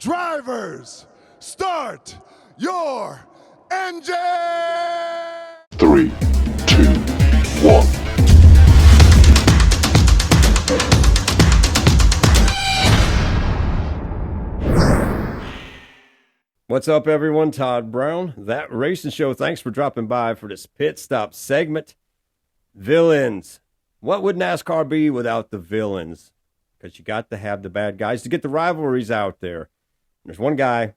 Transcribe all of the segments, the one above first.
Drivers, start your engine! 3, 2, 1. What's up, everyone? Todd Brown, That Racing Show. Thanks for dropping by for this pit stop segment. Villains. What would NASCAR be without the villains? Because you got to have the bad guys to get the rivalries out there. There's one guy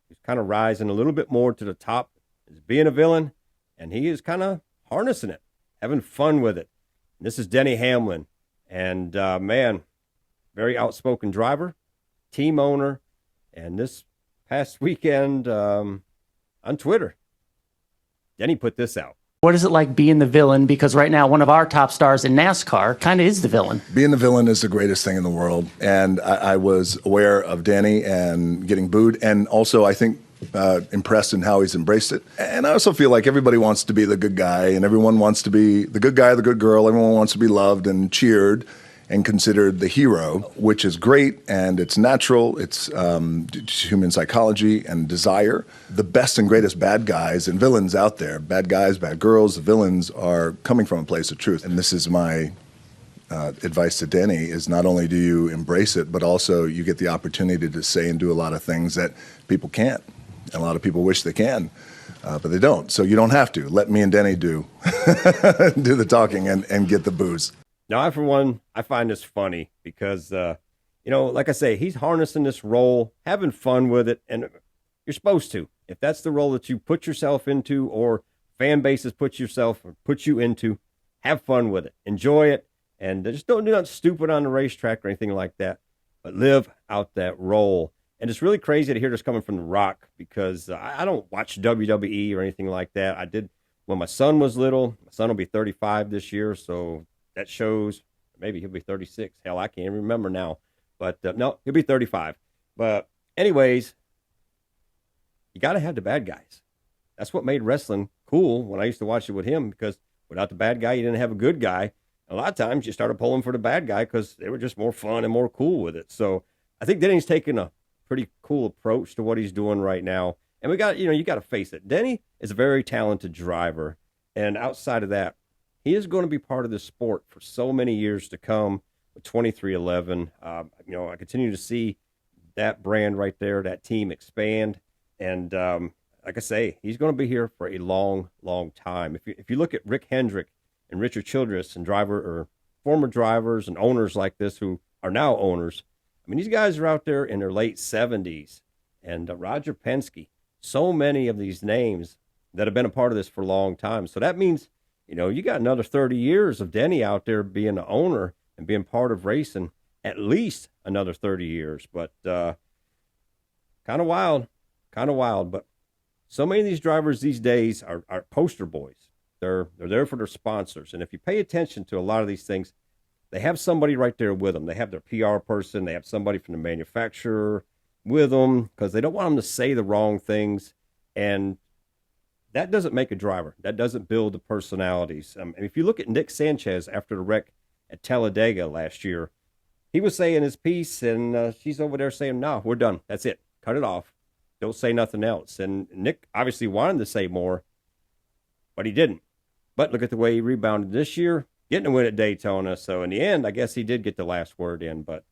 who's kind of rising a little bit more to the top as being a villain, and he is kind of harnessing it, having fun with it. And this is Denny Hamlin. And, man, very outspoken driver, team owner, and this past weekend on Twitter, Denny put this out. What is it like being the villain? Because right now, one of our top stars in NASCAR kind of is the villain. Being the villain is the greatest thing in the world. And I was aware of Danny and getting booed. And also, I think, impressed in how he's embraced it. And I also feel like everybody wants to be the good guy. And everyone wants to be the good guy, the good girl. Everyone wants to be loved and cheered and considered the hero, which is great, and it's natural. It's human psychology and desire. The best and greatest bad guys and villains out there, bad guys, bad girls, the villains are coming from a place of truth. And this is my advice to Denny, is not only do you embrace it, but also you get the opportunity to say and do a lot of things that people can't. And a lot of people wish they can, but they don't. So you don't have to. Let me and Denny do the talking and get the booze. Now, I, for one, I find this funny because, like I say, he's harnessing this role, having fun with it, and you're supposed to. If that's the role that you put yourself into, or fan bases put you into, have fun with it. Enjoy it, and just don't do nothing stupid on the racetrack or anything like that, but live out that role. And it's really crazy to hear this coming from The Rock, because I don't watch WWE or anything like that. I did when my son was little. My son will be 35 this year, so that shows maybe he'll be 36. Hell, I can't remember now. But no, he'll be 35. But anyways, you got to have the bad guys. That's what made wrestling cool when I used to watch it with him, because without the bad guy, you didn't have a good guy. A lot of times you started pulling for the bad guy because they were just more fun and more cool with it. So I think Denny's taking a pretty cool approach to what he's doing right now. And we got, you got to face it. Denny is a very talented driver. And outside of that, he is going to be part of this sport for so many years to come with 2311. I continue to see that brand right there, that team expand. And like I say, he's going to be here for a long, long time. If you look at Rick Hendrick and Richard Childress and former drivers and owners like this who are now owners, I mean, these guys are out there in their late 70s. And Roger Penske, so many of these names that have been a part of this for a long time. So that means, you got another 30 years of Denny out there being the owner and being part of racing, at least another 30 years. But kind of wild. But so many of these drivers these days are poster boys. They're there for their sponsors. And if you pay attention to a lot of these things, they have somebody right there with them. They have their PR person. They have somebody from the manufacturer with them, because they don't want them to say the wrong things. And that doesn't make a driver. That doesn't build the personalities. And if you look at Nick Sanchez after the wreck at Talladega last year, he was saying his piece, and she's over there saying, no, we're done. That's it. Cut it off. Don't say nothing else. And Nick obviously wanted to say more, but he didn't. But look at the way he rebounded this year, getting a win at Daytona. So in the end, I guess he did get the last word in. But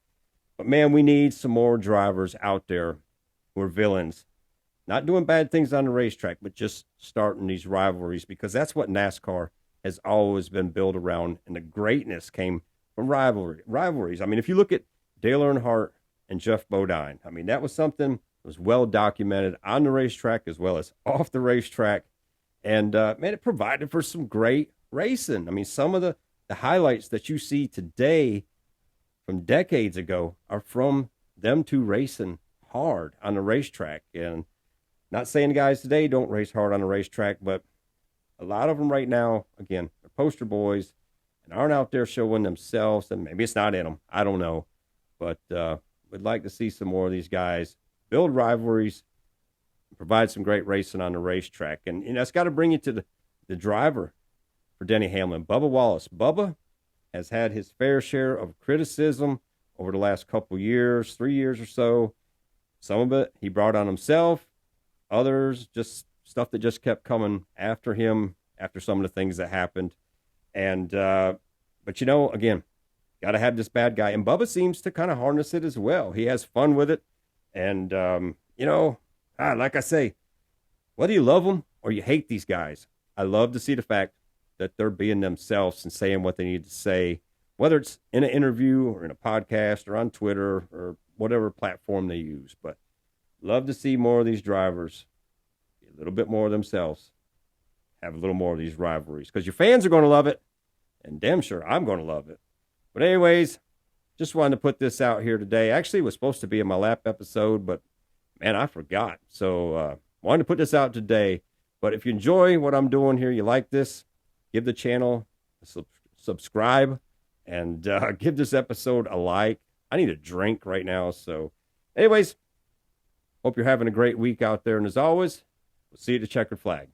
man, we need some more drivers out there who are villains. Not doing bad things on the racetrack, but just starting these rivalries, because that's what NASCAR has always been built around, and the greatness came from rivalries. I mean, if you look at Dale Earnhardt and Jeff Bodine, I mean, that was something that was well documented on the racetrack as well as off the racetrack, and man, it provided for some great racing. I mean, some of the highlights that you see today from decades ago are from them two racing hard on the racetrack. And not saying guys today don't race hard on the racetrack, but a lot of them right now, again, are poster boys and aren't out there showing themselves. And maybe it's not in them. I don't know. But we'd like to see some more of these guys build rivalries, provide some great racing on the racetrack. And it's got to bring you to the driver for Denny Hamlin, Bubba Wallace. Bubba has had his fair share of criticism over the last couple years, 3 years or so. Some of it he brought on himself, others just stuff that just kept coming after him after some of the things that happened. And, but you know, again, got to have this bad guy. And Bubba seems to kind of harness it as well. He has fun with it. And, you know, like I say, whether you love them or you hate these guys, I love to see the fact that they're being themselves and saying what they need to say, whether it's in an interview or in a podcast or on Twitter or whatever platform they use. But love to see more of these drivers be a little bit more of themselves, have a little more of these rivalries, because your fans are going to love it, and damn sure I'm going to love it. But anyways, just wanted to put this out here today. Actually, it was supposed to be in my lap episode, but man, I forgot. So wanted to put this out today. But if you enjoy what I'm doing here, you like this, give the channel a subscribe, and give this episode a like. I need a drink right now. So anyways, hope you're having a great week out there. And as always, we'll see you at the checkered flag.